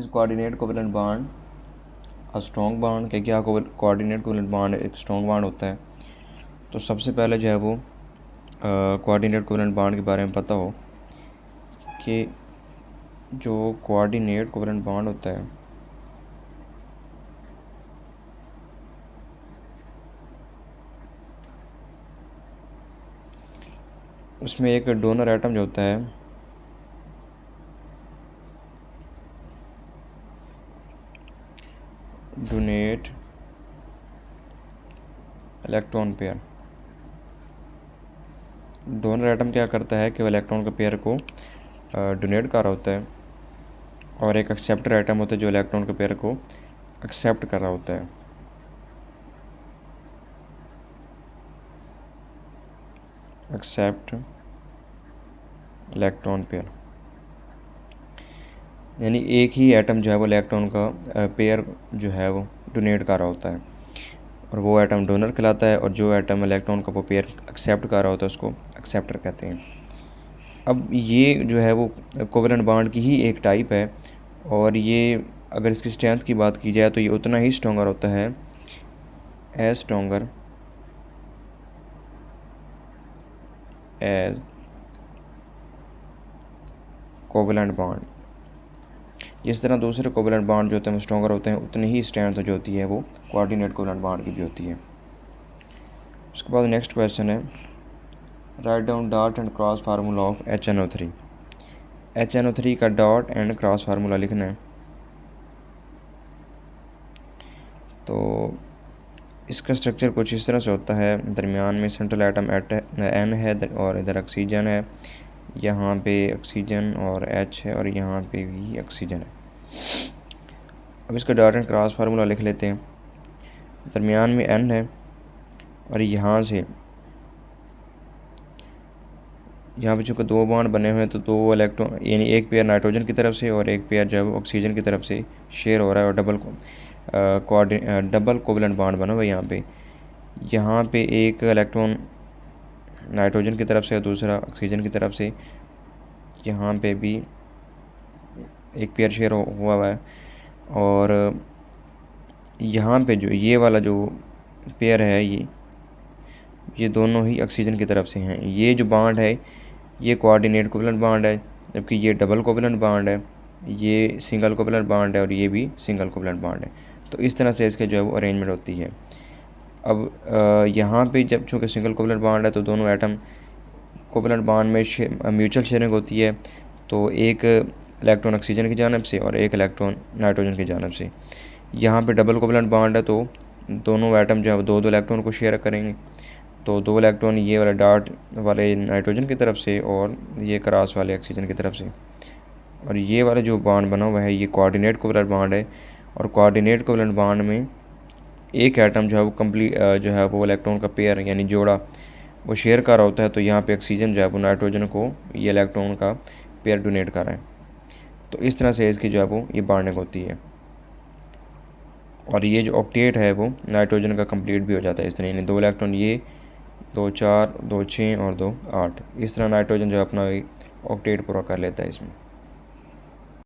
इस coordinate covalent bond a strong bond के क्या कोऑर्डिनेट कोवेलेंट बॉन्ड एक स्ट्रॉन्ग बॉन्ड होता है। तो सबसे पहले जो है वो कोऑर्डिनेट कोवेलेंट बॉन्ड के बारे में पता हो कि जो कोऑर्डिनेट कोवेलेंट बॉन्ड होता है उसमें एक डोनर एटम जो होता है donate electron pair. Donor atom क्या करता है कि वह इलेक्ट्रॉन का पेयर को डोनेट कर रहा होता है और एक एक्सेप्टर एटम होता है जो इलेक्ट्रॉन के पेयर को एक्सेप्ट कर रहा होता है। एक्सेप्ट इलेक्ट्रॉन पेयर यानी एक ही एटम जो है वो इलेक्ट्रॉन का पेयर जो है वो डोनेट कर रहा होता है और वो एटम डोनर कहलाता है, और जो एटम इलेक्ट्रॉन का वो पेयर एक्सेप्ट कर रहा होता है उसको एक्सेप्टर कहते हैं। अब ये जो है वो कोवेलेंट बॉन्ड की ही एक टाइप है, और ये अगर इसकी स्ट्रेंथ की बात की जाए तो ये उतना ही स्ट्रॉन्गर होता है as stronger as covalent bond. जिस तरह दूसरे कोवेलेंट बॉन्ड जो होते हैं वो स्ट्रॉन्गर होते हैं, उतनी ही स्ट्रेंथ जो होती है वो कोऑर्डिनेट कोवेलेंट बॉन्ड की भी होती है। उसके बाद नेक्स्ट क्वेश्चन है, write down dot and cross formula of HNO3। HNO3 का डॉट एंड क्रॉस फार्मूला लिखना है। तो इसका स्ट्रक्चर कुछ इस तरह से होता है, दरमियान में सेंट्रल एटम N है और इधर ऑक्सीजन है, यहाँ पे ऑक्सीजन और H है और यहाँ पे भी ऑक्सीजन है। अब इसका डॉट एंड क्रॉस फार्मूला लिख लेते हैं। दरमियान में N है और यहाँ पे चूँकि दो बॉन्ड बने हुए हैं तो दो इलेक्ट्रॉन यानी एक पेयर नाइट्रोजन की तरफ से और एक पेयर जो है वो ऑक्सीजन की तरफ से शेयर हो रहा है, और डबल कोवेलेंट बॉन्ड बना हुआ है यहाँ पे एक इलेक्ट्रॉन नाइट्रोजन की तरफ से और दूसरा ऑक्सीजन की तरफ से, यहाँ पे भी एक पेयर शेयर हुआ है, और यहाँ पे जो ये वाला जो पेयर है ये दोनों ही ऑक्सीजन की तरफ से हैं। ये जो बॉन्ड है ये कोऑर्डिनेट कोवेलेंट बॉन्ड है, जबकि ये डबल कोवेलेंट बॉन्ड है, ये सिंगल कोवेलेंट बॉन्ड है और ये भी सिंगल कोवेलेंट बॉन्ड है। तो इस तरह से इसके जो है वो अरेंजमेंट होती है। अब यहाँ पे जब चूँकि सिंगल कोवेलेंट बॉन्ड है तो दोनों एटम कोवेलेंट बॉन्ड में म्यूचुअल शेयरिंग होती है, तो एक इलेक्ट्रॉन ऑक्सीजन की जानिब से और एक इलेक्ट्रॉन नाइट्रोजन की जानिब से। यहाँ पे डबल कोवेलेंट बॉन्ड है तो दोनों एटम जो है वो दो इलेक्ट्रॉन को शेयर करेंगे, तो दो इलेक्ट्रॉन ये वाले डॉट वाले नाइट्रोजन की तरफ से और ये क्रॉस वाले ऑक्सीजन की तरफ से। और ये वाला जो बॉन्ड बना हुआ है ये कोऑर्डिनेट कोवेलेंट बॉन्ड है, और कोऑर्डिनेट कोवेलेंट बॉन्ड में एक एटम जो है वो जो है वो इलेक्ट्रॉन का पेयर यानी जोड़ा वो शेयर कर रहा होता है, तो यहाँ पे ऑक्सीजन जो है वो नाइट्रोजन को ये इलेक्ट्रॉन का पेयर डोनेट कर रहा है। तो इस तरह से इसकी जो है वो ये बॉन्डिंग होती है, और ये जो ऑक्टेट है वो नाइट्रोजन का कंप्लीट भी हो जाता है इस तरह, यानी दो इलेक्ट्रॉन ये 2 4 2 6 और 2 8, इस तरह नाइट्रोजन जो अपना ऑक्टेट पूरा कर लेता है इसमें।